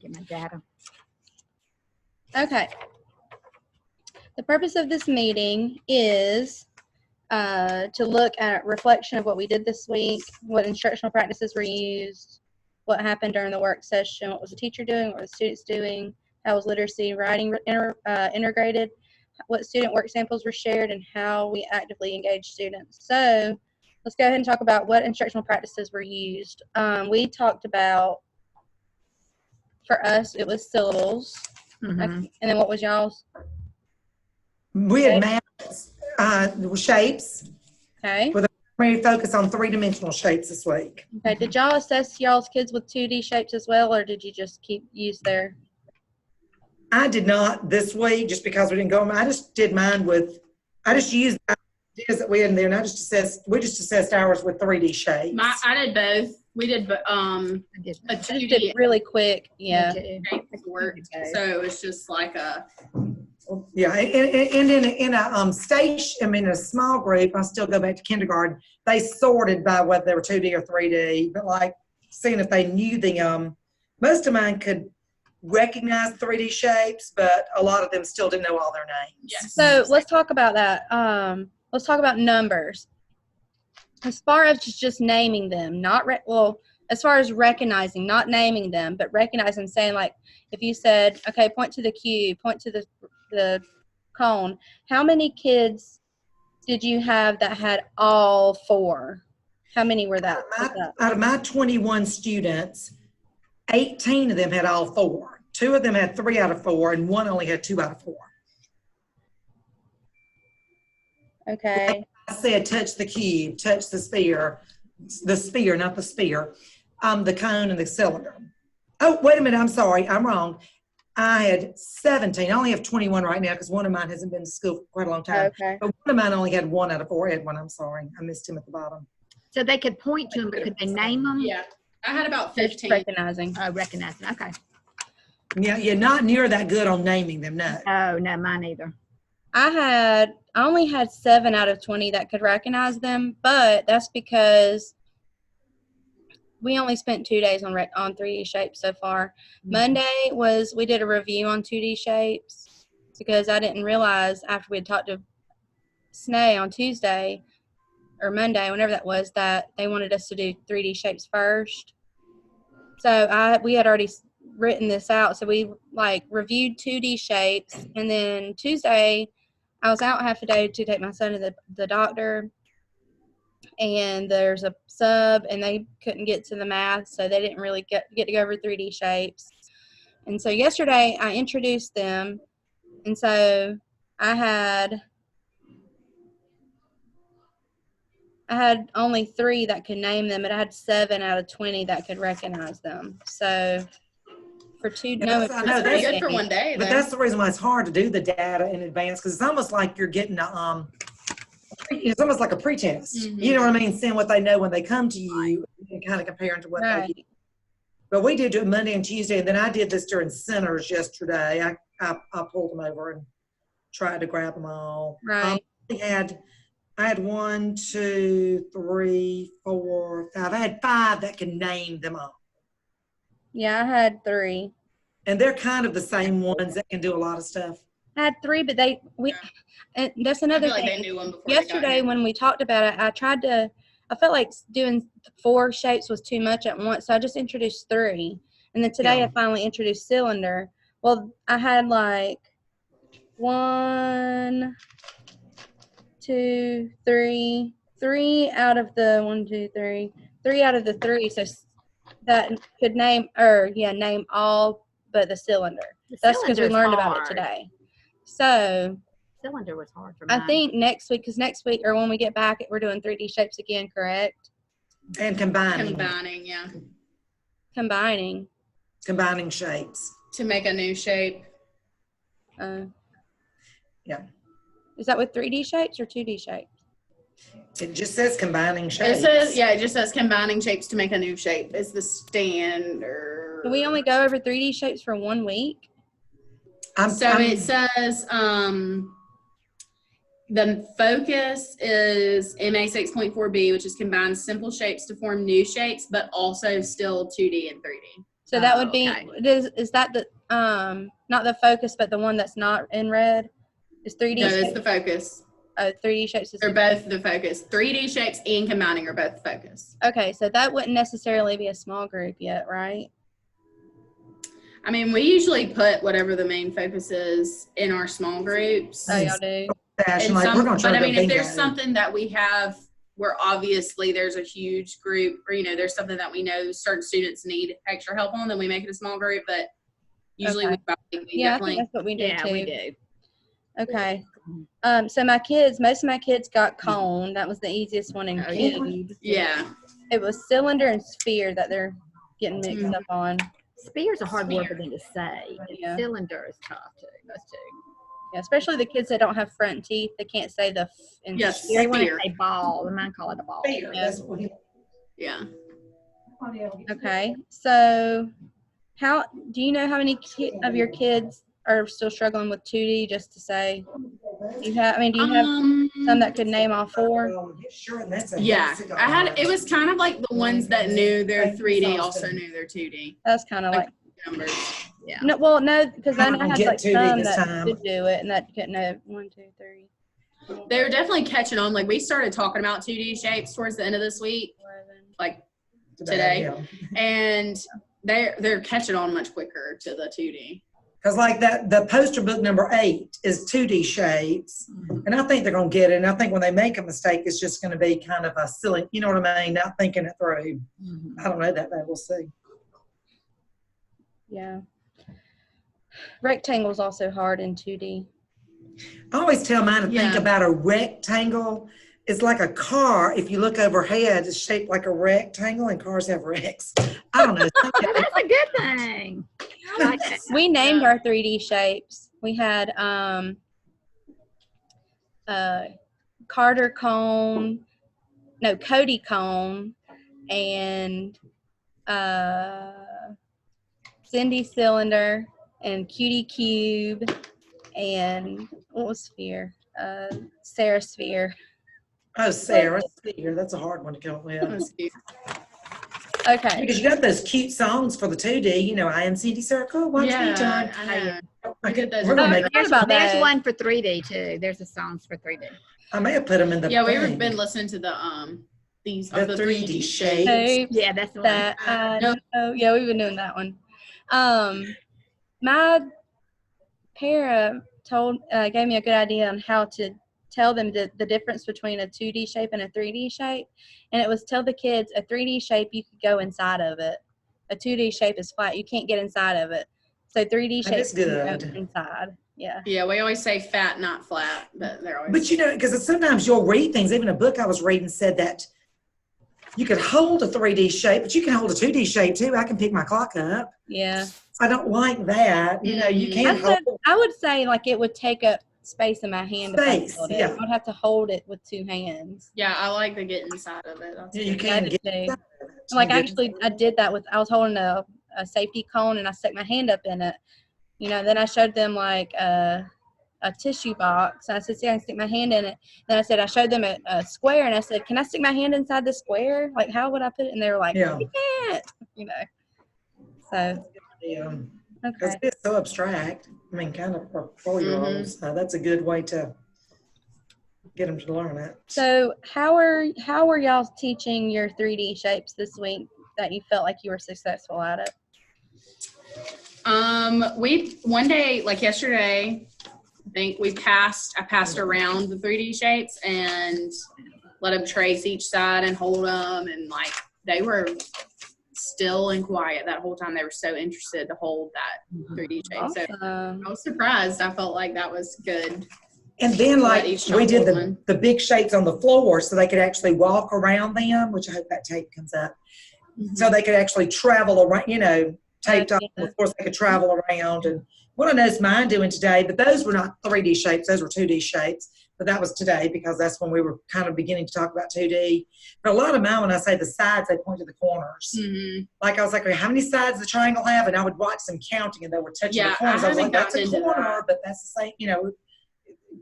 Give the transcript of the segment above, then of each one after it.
Get my data. Okay. The purpose of this meeting is to look at reflection of what we did this week, what instructional practices were used, what happened during the work session, what was the teacher doing, what were the students doing, how was literacy writing integrated, what student work samples were shared, and how we actively engaged students. So let's go ahead and talk about what instructional practices were used. We talked about, for us, it was syllables. And then what was y'all's? We had math shapes. Okay. With a primary focus on three-dimensional shapes this week. Okay. Did y'all assess y'all's kids with 2D shapes as well, or did you just use their? I did not this week just because we didn't go. I just did mine with. I just used the ideas that we had in there, and we just assessed ours with 3D shapes. I did both. We did a I just did really quick. Yeah. Work. So it's just like a. Yeah, and in a station, I mean, a small group, I still go back to kindergarten. They sorted by whether they were 2D or 3D, but like seeing if they knew the most of mine could recognize 3D shapes, but a lot of them still didn't know all their names. Yes. So let's talk about that. Let's talk about numbers. As far as just naming them, as far as recognizing, not naming them, but recognizing, saying like, if you said, okay, point to the cube, point to the cone, how many kids did you have that had all four? How many were that? Out of my 21 students, 18 of them had all four. 2 of them had 3 out of 4, and 1 only had 2 out of 4. Okay. I said touch the cube, touch the sphere, not the sphere, the cone and the cylinder. Oh, wait a minute, I'm sorry, I'm wrong. I had 17. I only have 21 right now because one of mine hasn't been to school for quite a long time. Okay. But one of mine only had 1 out of 4. I had 1, I'm sorry. I missed him at the bottom. So they could point to them, but could they name them? Yeah. I had about Just 15. recognizing. Oh, recognizing. Okay. Yeah, you're not near that good on naming them, no. Oh, no, mine either. I only had 7 out of 20 that could recognize them, but that's because we only spent 2 days on 3D shapes so far. Monday we did a review on 2D shapes because I didn't realize after we had talked to Snay on Tuesday or Monday, whenever that was, that they wanted us to do 3D shapes first. So we had already written this out. So we reviewed 2D shapes, and then Tuesday I was out half a day to take my son to the doctor. And there's a sub, and they couldn't get to the math, so they didn't really get to go over 3D shapes. And so yesterday I introduced them, and so I had only 3 that could name them, but I had 7 out of 20 that could recognize them. So for two, That's Pretty good for one day. But that's the reason why it's hard to do the data in advance, because it's almost like you're getting it's almost like a pretest. Mm-hmm. You know what I mean? Seeing what they know when they come to you and kind of comparing to what they do. But we did do it Monday and Tuesday, and then I did this during centers yesterday. I pulled them over and tried to grab them all. Right. I had 1, 2, 3, 4, 5. I had 5 that can name them all. Yeah, I had 3. And they're kind of the same ones that can do a lot of stuff. I had 3, but and that's another I feel thing. like they knew them before Yesterday when we talked about it, I felt like doing 4 shapes was too much at once, so I just introduced 3. And then today I finally introduced cylinder. Well, I had 1, 2, 3, 3 out of the 1, 2, 3, 3 out of the 3. So that could name all but the cylinder. That's because we learned about it today. So Cylinder was hard for mine. I think next week, or when we get back, we're doing 3D shapes again, correct? And combining shapes. To make a new shape. Yeah. Is that with 3D shapes or 2D shapes? It just says combining shapes. It just says combining shapes to make a new shape. It's the standard. Can we only go over 3D shapes for 1 week? It says the focus is MA 6.4B, which is combine simple shapes to form new shapes, but also still 2D and 3D. So that Oh, would be, okay. is that the, not the focus, but the one that's not in red? Is 3D No, it's shapes? the focus. 3D shapes is They're both the focus. 3D shapes and combining are both the focus. okay. So that wouldn't necessarily be a small group yet, right? I mean, we usually put whatever the main focus is in our small groups. Oh, y'all do. Fashion, And like we're some, gonna try but to I go mean, if there's bingo. something that we have where obviously there's a huge group, or there's something that we know certain students need extra help on, then we make it a small group. But usually Okay. we Yeah, I definitely. think that's what we do Yeah, too. we do. Okay. So most of my kids got cone. That was the easiest one in Oh, yeah. cube. Yeah. It was cylinder and sphere that they're getting mixed Mhm. up on. Spear's a hard word for them to say. And Yeah. cylinder is tough too. Those two. Yeah, especially the kids that don't have front teeth. They can't say the f in Yes. sphere. They want to Spear. say ball. The mine call it a ball. Fair, that's what we- Yeah. Okay. So how do you know how many of your kids are still struggling with 2D, just to say? Do you have some that could name all 4? Sure, and that's a Yeah, hexagon. I had. It was kind of like the ones that knew their 3D also knew their 2D That's kind of like numbers. Yeah. no, well, no, because I I'm know I gonna had get like 2D some this that time. could do it and that couldn't know 1, 2, 3. They were definitely catching on. Like we started talking about 2D shapes towards the end of this week, 11. like today. Yeah. and they're catching on much quicker to the 2D. Because like that, the poster book number 8 is 2D shapes, and I think they're gonna get it. And I think when they make a mistake, it's just gonna be kind of a silly, you know what I mean? Not thinking it through. Mhm. I don't know that bad. We'll see. Yeah. Rectangle's also hard in 2D. I always tell mine to think Yeah. about a rectangle. It's like a car. If you look overhead, it's shaped like a rectangle, and cars have rects. I don't know. Oh, that's a good thing. I like that. We named Yeah. our 3D shapes. We had Carter cone, no, Cody cone, and Cindy cylinder, and Cutie cube, and what was sphere? Sarah sphere. Oh, Sarah, Sphere, that's a hard one to come up That with. was cute. Okay. Because you got those cute songs for the 2D, I am CD Circle, watch me turn. Yeah, I know. I could, those we're gonna Oh, make, I forgot about There's that. one for 3D too. There's a songs for 3D. I may have put them in the Yeah, we've thing. been listening to the these The are the 3D 3D shapes. Shapes Yeah, that's the one. that No. yeah, we've been doing that one. My para gave me a good idea on how to tell them the difference between a 2D shape and a 3D shape, and it was tell the kids a 3D shape you could go inside of it. A 2D shape is flat, you can't get inside of it. So 3D That shape is you can good. go inside. Yeah. Yeah, we always say fat, not flat, but they're always. But because sometimes you'll read things, even a book I was reading said that you could hold a 3D shape, but you can hold a 2D shape too. I can pick my clock up. Yeah. I don't like that. You can't hold. I would say like it would take up space in my hand if I Space, held it. yeah. I'd have to hold it with 2 hands. Yeah, I like to get inside of it. That's Yeah, you good. I can did get too. You Like get- actually, I did that I was holding a safety cone and I stuck my hand up in it. Then I showed them like a tissue box. And I said, see, I can stick my hand in it. Then I showed them a square and I said, can I stick my hand inside the square? Like, how would I put it? And they were like, Yeah. you can't, So, Yeah. okay. Because it's so abstract. I mean, kind of for 4-year-olds. That's a good way to get them to learn it. So how are y'all teaching your 3D shapes this week that you felt like you were successful at it? We one day, like yesterday, I think I passed around the 3D shapes and let them trace each side and hold them, and like they were still and quiet that whole time. They were so interested to hold that 3D shape. So Awesome. I was surprised. I felt like that was good. And then Let like each we child did hold one. the big shapes on the floor so they could actually walk around them, which I hope that tape comes up. So they could actually travel around, taped on the floor so they could travel around. And what I noticed mine doing today, but those were not 3D shapes, those were 2D shapes. But that was today because that's when we were kind of beginning to talk about 2D. But a lot of mine, when I say the sides, they point to the corners. Mm-hmm. Like I was like, how many sides does the triangle have? And I would watch them counting and they were touching Yeah, the corners. I I was like, haven't that's a gotten into corner, that. but that's the same,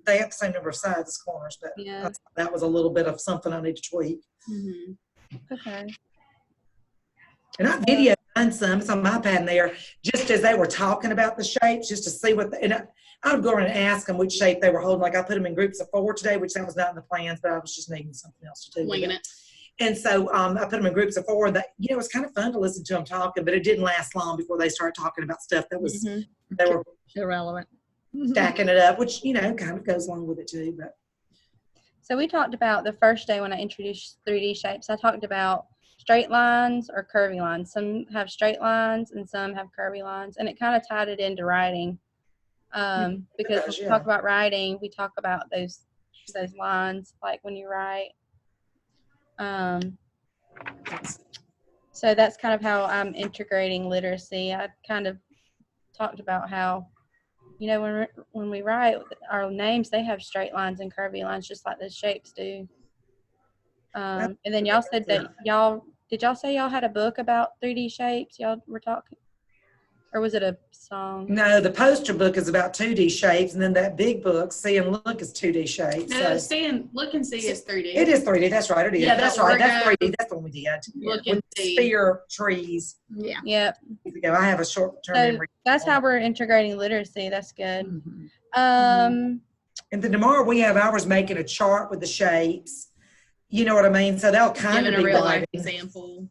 they have the same number of sides as corners. But Yeah. that was a little bit of something I need to tweak. Mm-hmm. Okay. And I videoed mine some. It's on my iPad in there, just as they were talking about the shapes, just to see what. And I would go around and ask them which shape they were holding. Like I put them in groups of 4 today, which that was not in the plans, but I was just needing something else to do. Winging it. And so I put them in groups of 4. That it was kind of fun to listen to them talking, but it didn't last long before they started talking about stuff that was they were Irrelevant. stacking it up, which kind of goes along with it too. But So we talked about the first day when I introduced 3D shapes. I talked about straight lines or curvy lines. Some have straight lines and some have curvy lines, and it kind of tied it into writing. Because when we talk about writing, we talk about those lines, like when you write. So that's kind of how I'm integrating literacy. I kind of talked about how, when we write our names, they have straight lines and curvy lines, just like the shapes do. And then y'all said that did y'all say y'all had a book about 3D shapes? Y'all were talking, or was it a song? no, the poster book is about 2D shapes, and then that big book, See and Look, is 2D shapes. No, So look and see is 3D. it is 3D. That's right. It is. Yeah, that's but right. we're That's gonna 3D. That's the one we did. Look With and see. sphere trees. Yeah. Yep. Years ago. I have a short-term So memory. that's how we're integrating literacy. That's good. Mhm. And then tomorrow we have ours making a chart with the shapes. You know what I mean? So they'll kind Giving of a be real life writing. example.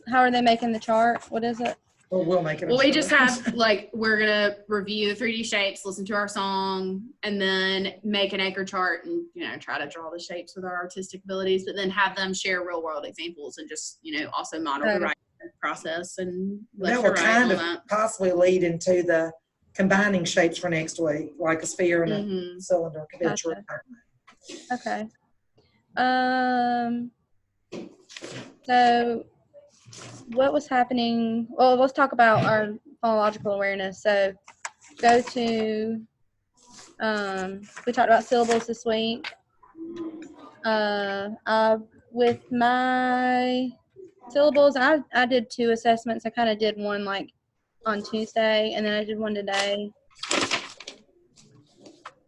How are they making the chart? What is it? Or we'll make it. a Well, we chart. just have we're gonna review the 3D shapes, listen to our song, and then make an anchor chart and try to draw the shapes with our artistic abilities, but then have them share real world examples and just also model the writing process and that will kind of possibly lead into the combining shapes for next week, like a sphere and a cylinder. Could be a Gotcha. tree. Okay. So what was happening? Well, let's talk about our phonological awareness. So go to, we talked about syllables this week. With my syllables, I did 2 assessments. I kind of did one like on Tuesday, and then I did one today.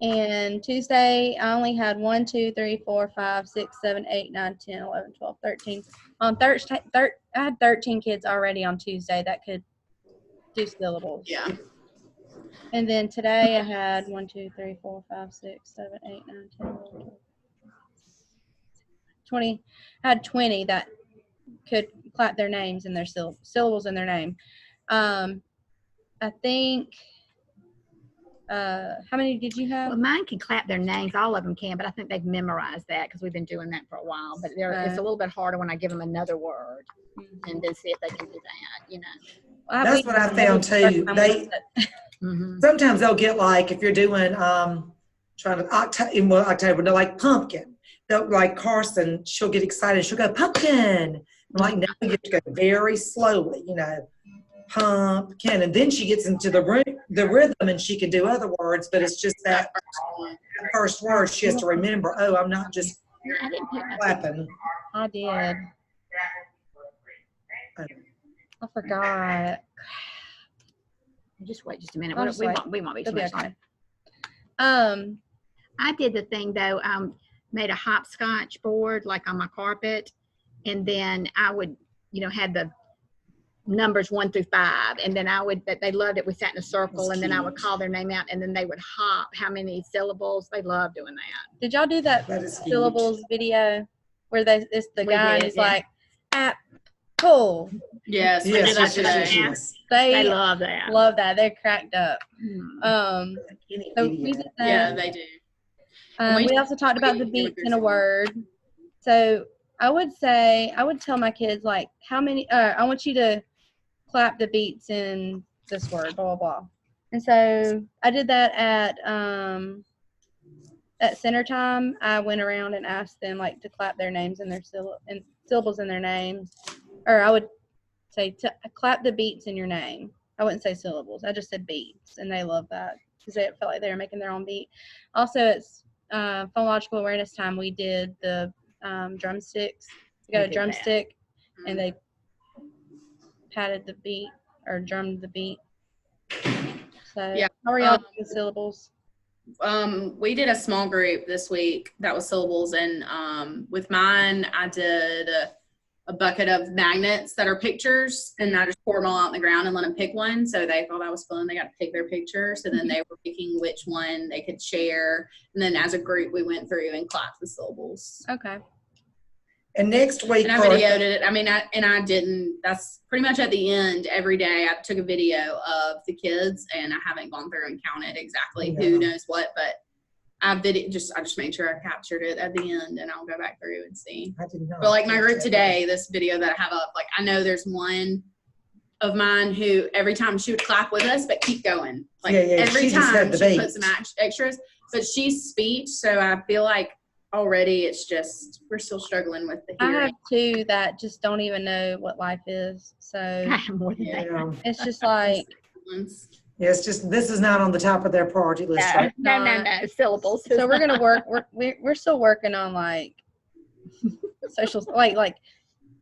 And Tuesday, I only had 1, 2, 3, 4, 5, 6, 7, 8, 9, 10, 11, 12, 13. On Thursday, I had 13 kids already on Tuesday that could do syllables. Yeah. And then today I had 1, 2, 3, 4, 5, 6, 7, 8, 9, 10, 11, 12, 20. I had 20 that could clap their names and their syllables in their name. I think. How many did you have? Well, mine can clap their names. All of them can, but I think they've memorized that because we've been doing that for a while. But it's a little bit harder when I give them another word and then see if they can do that. That's what I found too. Sometimes they'll get if you're doing trying to October, they're like pumpkin. They'll like Carson. She'll get excited. She'll go pumpkin. I'm like, no, you have to go very slowly. Pumpkin, and then she gets into the rhythm and she can do other words, but it's just that first word she has to remember. Oh, I'm not just I didn't pick my clapping. I did. I forgot. Just wait just a minute. I'll just wait. We won't be too It'll be much okay. longer. I did the thing though. Made a hopscotch board like on my carpet, and then I would, had the numbers 1 through 5, and then they loved it. We sat in a circle, and then I would call their name out, and then they would hop how many syllables. They loved doing that. Did y'all do that syllables video where it's the guy who's like, apple? Yes, we did that today. Yes. They love that. Love that. They're cracked up. So we did that. Yeah, they do. We also talked about the beats in a word. So I would tell my kids how many, I want you to clap the beats in this word, blah, blah, blah. And so I did that at center time. I went around and asked them to clap their names and their syllables in their names. Or I would say, clap the beats in your name. I wouldn't say syllables. I just said beats. And they loved that because they felt like they were making their own beat. Also, it's phonological awareness time. We did the drumsticks. We got a drumstick and they patted the beat or drummed the beat. So how are y'all doing with syllables? We did a small group this week that was syllables, and with mine I did a bucket of magnets that are pictures, and I just pour them all out on the ground and let them pick one. So they thought that was fun. They got to pick their picture. So then they were picking which one they could share. And then as a group, we went through and clapped the syllables. Okay. And next week, And I videoed it. I mean, I didn't, that's pretty much at the end every day. I took a video of the kids, and I haven't gone through and counted exactly who knows what, but I just made sure I captured it at the end, and I'll go back through and see. I did not. But like my group today, this video that I have up, like I know there's one of mine who every time she would clap with us, but keep going. Like every she just had time the she beat. put some extras, but she's speech, so I feel like already it's just, we're still struggling with the I hearing. have two that just don't even know what life is. So I have more than that. Yeah. it's just like, Yeah, it's just, this is not on the top of their priority list. No, Right? no, syllables. so we're gonna work. We're still working on like social, like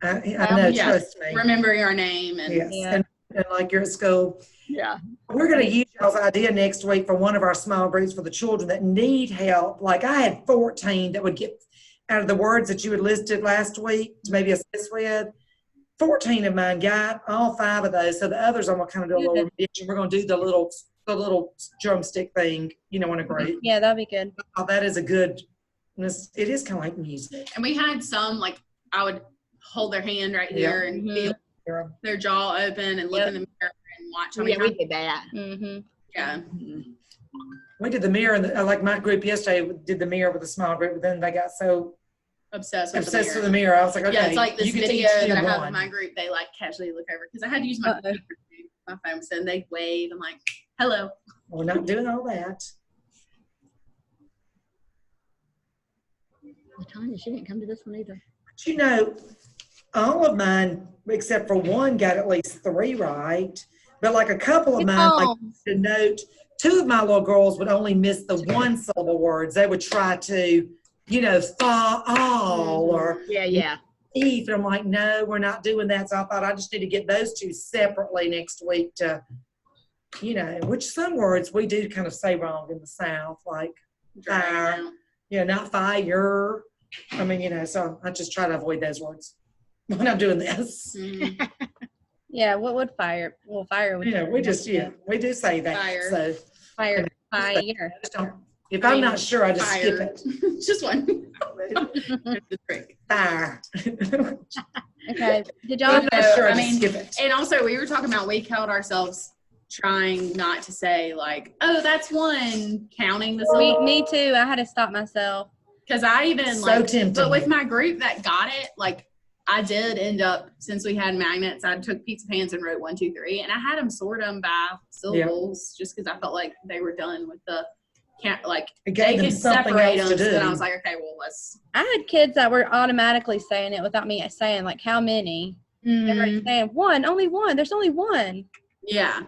I know, Yeah. trust me. Remembering our name and Yes, Yeah. and like you're at school. Yeah. We're going to use y'all's idea next week for one of our small groups for the children that need help. Like I had 14 that would get out of the words that you had listed last week to maybe assist with. 14 of mine got all 5 of those. So the others, I'm going to kind of do a little remediation. We're going to do the little drumstick thing, in a group. yeah, that'd be good. Oh, that is a good, it is kind of like music. we had some, like I would hold their hand right here and feel their jaw open and look in the mirror and watch how many Yeah, we times. did that. Mm-hmm. Yeah. We did the mirror, and like my group yesterday did the mirror with a small group, but then they got so Obsessed with obsessed the with mirror. the mirror. I was like, okay, Yeah, it's like this you can video teach that I them have one. in my group. They like casually look over because I had to use my phone, so they wave. I'm like, hello. We're not doing all that. Tanya, she didn't come to this one either. But all of mine, except for one, got at least 3 right. But like a couple of mine, like to note, 2 of my little girls would only miss the 1 syllable words. They would try to, fa, all, or Yeah. eat. And I'm like, no, we're not doing that. So I thought I just need to get those 2 separately next week to, which some words we do kind of say wrong in the South, like fire, not fire. I mean, so I just try to avoid those words when I'm doing this. Yeah, what would fire? Well, fire would. We do say that. Fire. So fire. I just don't, if I'm not sure, I just skip it. Just one. The trick. Fire. Okay. Did I'm y'all? not sure, I I just mean, skip it. And also, we were talking about, we held ourselves trying not to say like, oh, that's one, counting this week. Me too. I had to stop myself. Because I even So tempting. but with my group that got it, like I did end up, since we had magnets, I took pizza pans and wrote 1, 2, 3, and I had them sort them by syllables just because I felt like they were done with the like It they gave them could something separate else them. to So do. then I was like, okay, well let's. I had kids that were automatically saying it without me saying like how many. They were saying one, only one. There's only one. Yeah.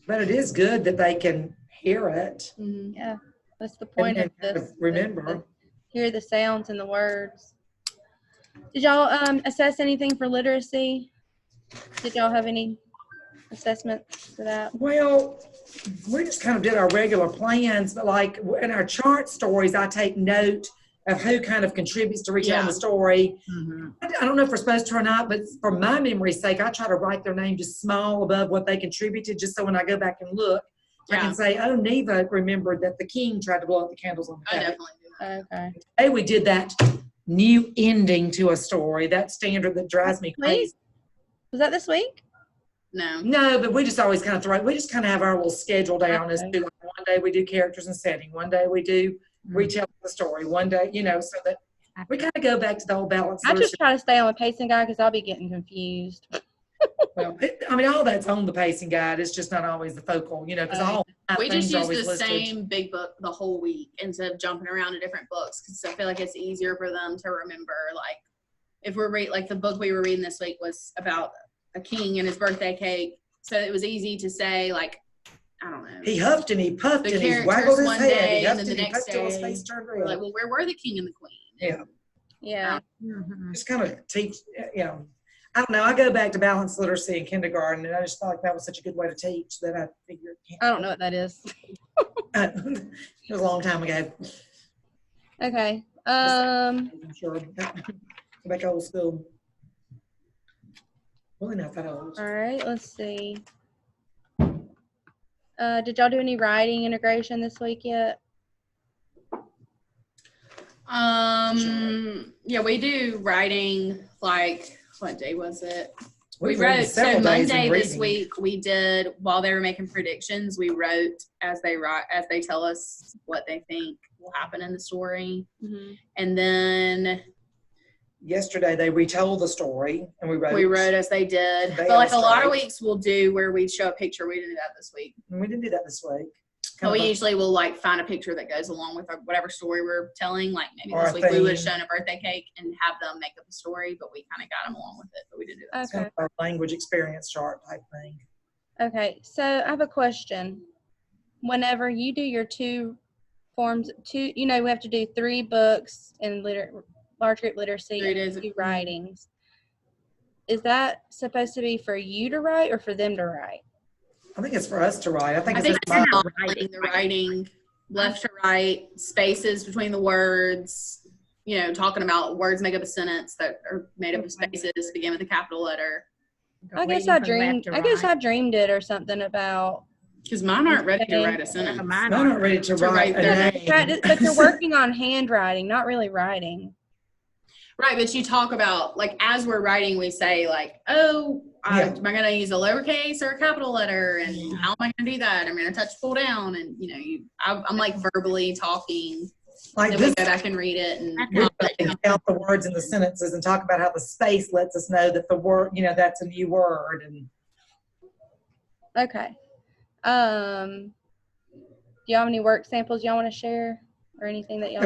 But it is good that they can hear it Yeah, that's the point and of kind this. of remember. to hear the sounds and the words. Did y'all assess anything for literacy? Did y'all have any assessments for that? Well, we just kind of did our regular plans, but like in our chart stories, I take note of who kind of contributes to retelling the story. I don't know if we're supposed to or not, but for my memory's sake, I try to write their name just small above what they contributed, just so when I go back and look, I can say, oh, Neva remembered that the king tried to blow out the candles on the I cake. definitely do that. Okay. Today we did that new ending to a story, that standard that drives me crazy. Was that this week? No. No, but we just always kind of we just kind of have our little schedule down as to like one day we do characters and setting, one day we do retelling the story, one day, so that we kind of go back to the old balance. I just try to stay on the pacing guide because I'll be getting confused. Well, all that's on the pacing guide. It's just not always the focal, because all We just things use are always the listed. same big book the whole week instead of jumping around to different books, because I feel like it's easier for them to remember. Like if we're like the book we were reading this week was about a king and his birthday cake, so it was easy to say, like, I don't know. He huffed and he puffed The and he characters waggled his one head. day, He and huffed then and the he next puffed till his day, face turned We're like, red. well, where were the king and the queen? Yeah. Yeah. Just kind of teach, I don't know. I go back to balanced literacy in kindergarten, and I just felt like that was such a good way to teach that I figured. I don't know what that is. It was a long time ago. Okay. I'm sure. Go back old school. Really not that old. All right, let's see. Did y'all do any writing integration this week yet? Yeah, we do writing, like, what day was it? We We've written wrote, so several days in Monday this reading. week, we did, while they were making predictions, we wrote as they tell us what they think will happen in the story. Mm-hmm. And then Yesterday, they retold the story, and we wrote. we wrote as they did. They But like a lot of illustrate. weeks we'll do where we show a picture. We didn't do that this week. And we didn't do that this week. But Kind we of a- usually will like find a picture that goes along with whatever story we're telling. Like maybe Or this a week we would have theme. shown a birthday cake and have them make up a story, but we kind of got them along with it. But we didn't do that. It's kind of a language experience chart type thing. Okay, so I have a question. Whenever you do your two forms, we have to do 3 books in large group literacy 3 and days. 2 writings. Is that supposed to be for you to write or for them to write? I think it's for us to write. I think I it's think just it's modeling the writing left to right, spaces between the words, talking about words make up a sentence that are made up of spaces, begin with a capital letter. I guess I dreamed it or something about. Because mine aren't ready to write a sentence. I'm not ready to write a name. But you're working on handwriting, not really writing. Right, but you talk about, like, as we're writing, we say, like, oh, Yeah. am I going to use a lowercase or a capital letter? And how am I going to do that? I'm going to touch pull down. And, I'm like verbally talking. Like Then this, we go back and read it. And we can count the words in the sentences and talk about how the space lets us know that the word, that's a new word. And Okay. Do y'all have any work samples y'all want to share or anything that y'all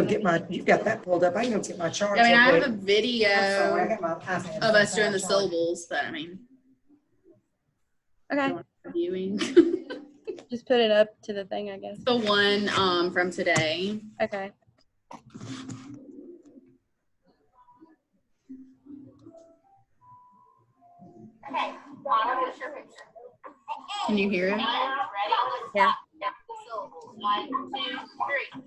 you've got that pulled up. I can go get my charts. I mean, I real have a quick. video I'm sorry, I got my iPad. of us doing the syllables, but I mean, Okay, viewing. just put it up to the thing, I guess. The one from today. Okay. Can you hear it? Yeah. One, two, three.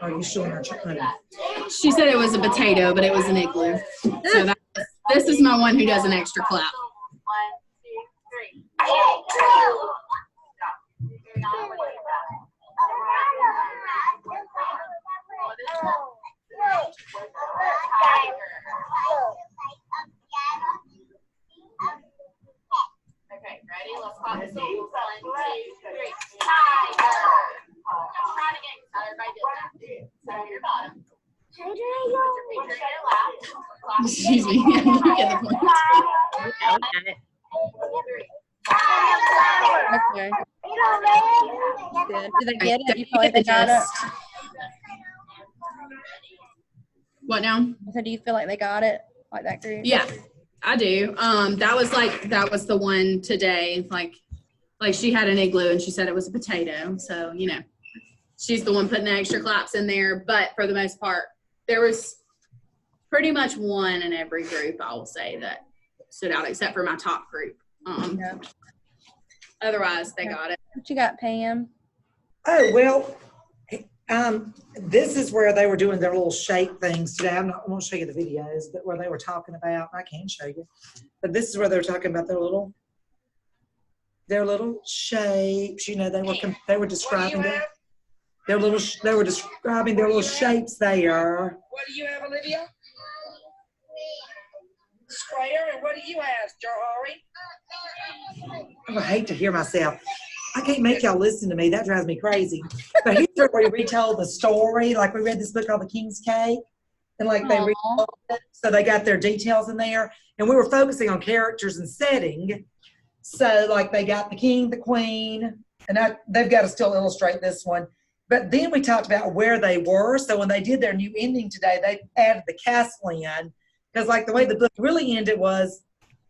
Are you showing our chart? She said it was a potato, but it was an igloo. So this is my one who does an extra clap. 1, 2, 3. Okay, ready? Let's pop the syllables. 1, 2, 3. Tiger. Try it again. Not everybody did that. So your bottom. Put your finger in your lap. Excuse me. You get the point. Okay. Good. Do they get it? You feel like they got it? What now? So do you feel like they got it? Like that group? Yeah, I do. That was the one today. Like she had an igloo and she said it was a potato. So, she's the one putting the extra claps in there. But for the most part, there was pretty much one in every group, I will say, that stood out, except for my top group. Yeah. Otherwise, they got it. What you got, Pam? Oh, well, this is where they were doing their little shape things today. I won't show you the videos, but where they wwere talking about, I can show you, but this is where they were talking about their little shapes. They were describing they were describing their little shapes there. What do you have, Olivia? Square, and what do you have, Johari? I hate to hear myself. I can't make y'all listen to me. That drives me crazy. But here's where we retold the story. Like we read this book called The King's Cake. And like they retold it. So they got their details in there. And we were focusing on characters and setting. So like they got the king, the queen, and they've got to still illustrate this one. But then we talked about where they were. So when they did their new ending today, they added the castle in. Because like the way the book really ended was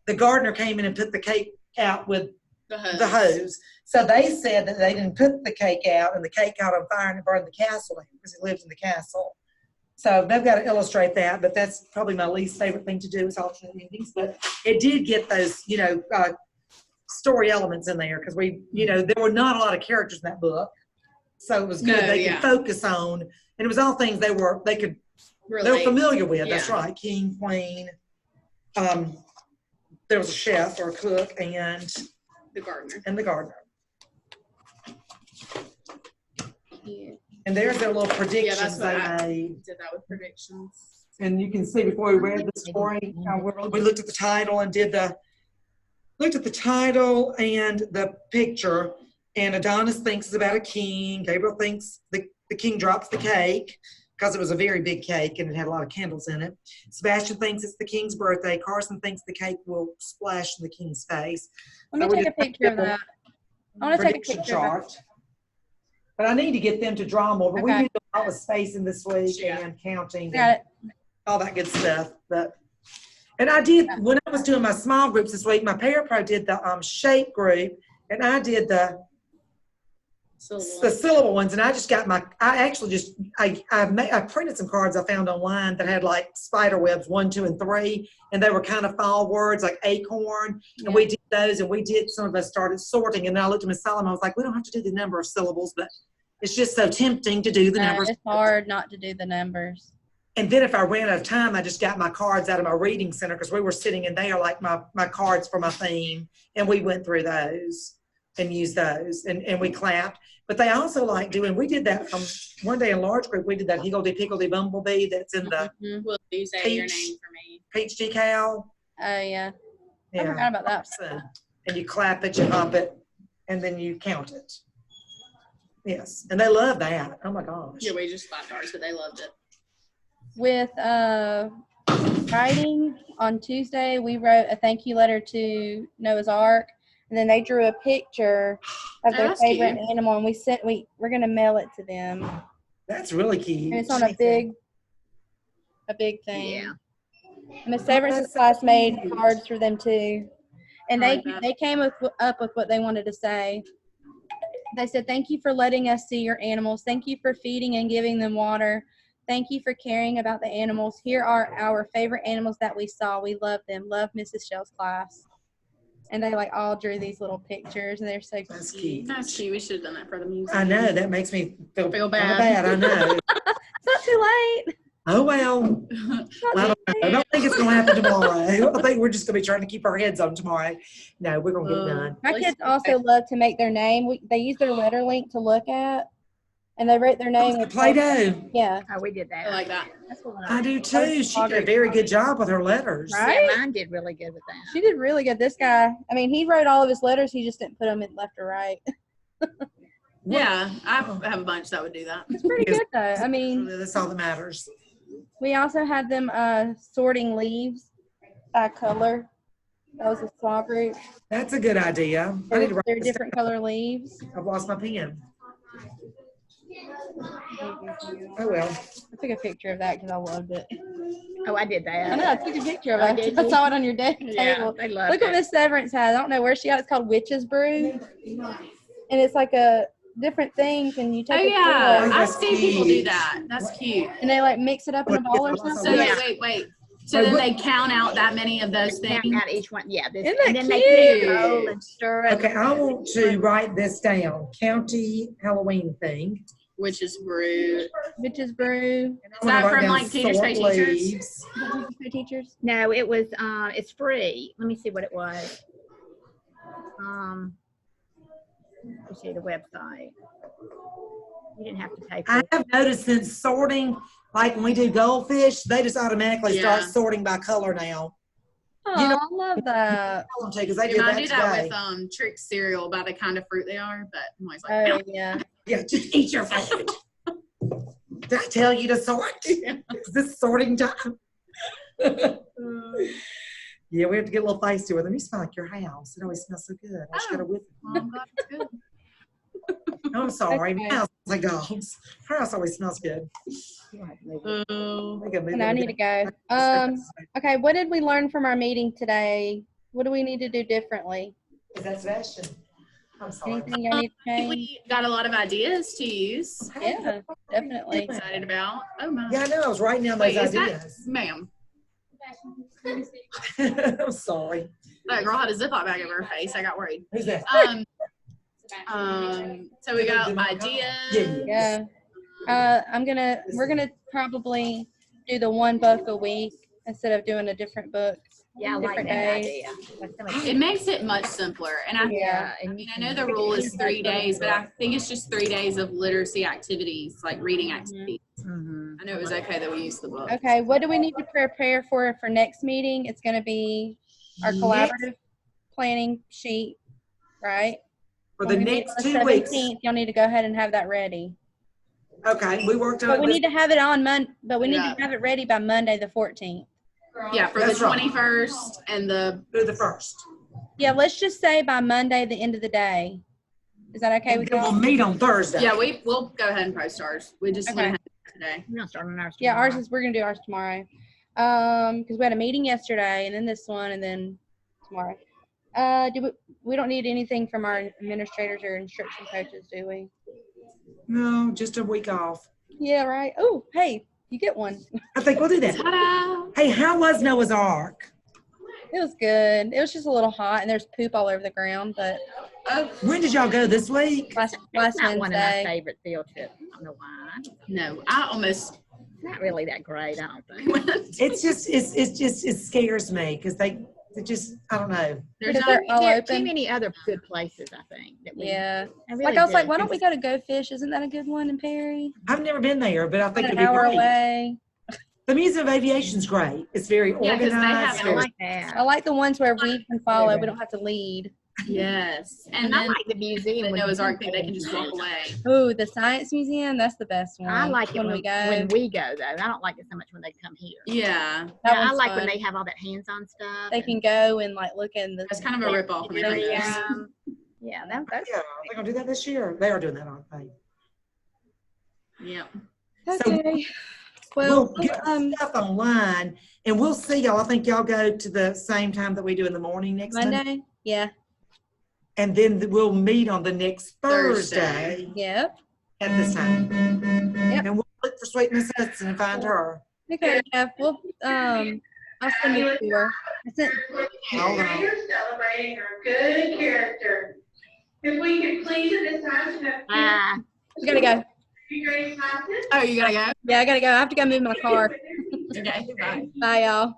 the gardener came in and put the cake out with the hose. So they said that they didn't put the cake out and the cake caught on fire and it burned the castle down because he lived in the castle. So they've got to illustrate that, but that's probably my least favorite thing to do is alternate endings. But it did get those, story elements in there because we, there were not a lot of characters in that book. So it was good. No, They yeah. could focus on, and it was all things they were Relate. familiar with. That's Yeah. right. King, queen. There was a chef or a cook and The gardener. the gardener. Cute. And there's their little predictions what I- they made. Did that with predictions. And you can see before we read the story, we looked at the title and looked at the title and the picture. And Adonis thinks it's about a king. Gabriel thinks the king drops the cake because it was a very big cake and it had a lot of candles in it. Sebastian thinks it's the king's birthday. Carson thinks the cake will splash in the king's face. Let So me we take a just picture of that. I want to take a Prediction picture of that. chart. But I need to get them to draw more. But we Okay. did all the spacing this week Yeah. and counting. Got it. All that good stuff. And I did, when I was doing my small groups this week, my Parapro did the shape group, and I did the syllable ones, and I just got I printed some cards I found online that had like spider webs 1, 2, and 3, and they were kind of fall words like acorn, and we did those, and some of us started sorting, and then I looked at Miss Solomon, I was like, we don't have to do the number of syllables, but it's just so tempting to do the numbers. It's hard not to do the numbers. And then if I ran out of time, I just got my cards out of my reading center because we were sitting in there like my cards for my theme. And we went through those and used those and we clapped. But they also like doing, we did that one day in large group, we did that higgledy-piggledy bumblebee that's in the Will you say your Peach. name for me? peach decal. Oh, yeah. I Yeah. forgot about that. So, and you clap it, you hop it, and then you count it. Yes. And they love that. Oh my gosh. Yeah, we just slapped ours, but they loved it. With writing on Tuesday, we wrote a thank you letter to Noah's Ark, and then they drew a picture of Oh, their that's favorite cute. animal, and we're gonna mail it to them, That's really cute. and it's on a big thing. Yeah. Miss Severance's class made cards for them too, and I like that. they came up with what they wanted to say. They said, "Thank you for letting us see your animals. Thank you for feeding and giving them water. Thank you for caring about the animals. Here are our favorite animals that we saw. We love them. Love Mrs. Shell's class." And they like all drew these little pictures, and they're so That's cute. cute. That's cute. We should have done that for the music. I know. That makes me feel bad. bad. I know. It's not too late. Oh, well. It's I not don't, too I late. don't think it's going to happen tomorrow. I think we're just going to be trying to keep our heads on tomorrow. No, we're going to get it done. My kids also love to make their name. They use their letter link to look at, and they write their name with Play-Doh. Yeah. Oh, we did that. I like that. That's what I do too. She did a very good job with her letters. Right? Yeah, mine did really good with that. She did really good. This guy, I mean, he wrote all of his letters. He just didn't put them in left or right. Yeah, I have a bunch that would do that. It's pretty good though. I mean, That's all that matters. we also had them sorting leaves by color. That was a small group. That's a good idea. I need to write They're this different color leaves. down. I've lost my pen. Oh, well. I took a picture of that because I loved it. Oh, I did I that. know, I took a picture of Oh, it. did I you? saw it on your desk Yeah, table. they loved Look what it. Miss Severance has. I don't know where she got it. It's called Witch's Brew. And it's like a different things, and you take Oh a yeah, swirl, I've That's seen people do cute. that. That's cute. and they like mix it up in a bowl or So something. Yeah. wait. So then they count out that many of those Count things. out each one. Yeah. This, Isn't that and then they put it in cute? a bowl and stir it. Okay, I want to write this down. County Halloween thing. Which is rude. Witch's Brew. I'm gonna that write from, down like, Teachers Pay sort Teachers? leaves. Teachers. No, it was. It's free. Let me see what it was. Let's see the website. You didn't have to pay for I it. have noticed since sorting, like when we do goldfish, they just automatically start Yeah. sorting by color now. Oh, You know- I love that. Tell them to, because they You did know, I that do that today. with Trick cereal by the kind of fruit they are, but I'm always like, Oh no. yeah. Yeah, just eat your food. Did I tell you to sort? Is this sorting time? Yeah, we have to get a little feisty with them. You smell like your house. It always smells so good. I just got to whip Well, I'm glad it's good. it. I'm sorry. Okay. My house smells like dogs. Her house always smells good. Oh. Make a move And I and need to get- go. Okay, what did we learn from our meeting today? What do we need to do differently? Is that Sebastian? I'm sorry. Anything I need to I think change? we got a lot of ideas to use. Yeah, definitely. Excited about. Oh my. Yeah, I know. I was writing down those Wait, is that, ideas. ma'am? I'm sorry. That girl had a Ziploc bag over her face. I got worried. Who's that? So we got ideas. Yeah. We're gonna probably do the one book a week instead of doing a different book. Yeah, I like Different that days. idea. That's so much- It makes it much simpler. And I Yeah. and I you mean, I can- know the rule is 3 days, but I think it's just 3 days of literacy activities, like reading activities. Mhm. I know it was okay that we used the book. Okay, what do we need to prepare for next meeting? It's gonna be our collaborative planning sheet, right? For the When we meet next on the 2 weeks. 17th, y'all need to go ahead and have that ready. Okay, we worked on But we it. need to have it but we need Yeah. to have it ready by Monday, the 14th. Yeah, for the That's right. 21st and the, Do the first. Yeah, let's just say by Monday, the end of the day. Is that okay And with then we'll y'all? meet on Thursday. yeah, we'll go ahead and post ours. We just went Okay. ahead today. We're gonna start on ours Yeah, tomorrow. we're gonna do ours tomorrow. Because we had a meeting yesterday and then this one and then tomorrow. We don't need anything from our administrators or instruction coaches, do we? No, just a week off. Yeah, right. Oh, hey, you get one. I think we'll do that. Ta-da! Hey, how was Noah's Ark? It was good. It was just a little hot and there's poop all over the ground, but Oh, When did y'all go this week? last That's not one of my Wednesday. favorite field trips. I don't know why. no, I almost It's not really that great, I don't think. went. It's just, it scares me because they just, I don't know. There's Because not, they're all There are too open. many other good places, I think. That we, Yeah. I really Like I was like, do. why don't we go to Go Fish? Isn't that a good one in Perry? I've never been there, but I think About it'd an be hour great. away. The Museum of Aviation's great. It's very Yeah, 'cause they organized. have I it. like I that. like the ones where we can follow. We don't have to lead. yes. And And I then like the museum. the when Noah's you Ark go. thing, they can just walk away. Ooh, the Science Museum. That's the best one. I like it when when we go. though. I don't like it so much when they come here. Yeah. That I one's like when fun. they have all that hands-on stuff. They can go and like look in the. It's kind of a rip off. Yeah, yeah, that's Yeah, they're gonna do that this year. They are doing that, aren't they? Yep. Okay. We'll Well, get stuff online and we'll see y'all. I think y'all go to the same time that we do in the morning next Monday. Monday. Yeah. And then we'll meet on the next Thursday. Thursday Yep. at this time. Yep. And we'll look for Sweet Miss Hudson and find her. Okay. Yeah. Well, I'll send it to her. I sent. Hold on. Celebrating our good character. If we could please at this time to have We gotta go. two great classes. Oh, you gotta go? Yeah, I gotta go. I have to go move my car. Okay. Bye. Bye, y'all.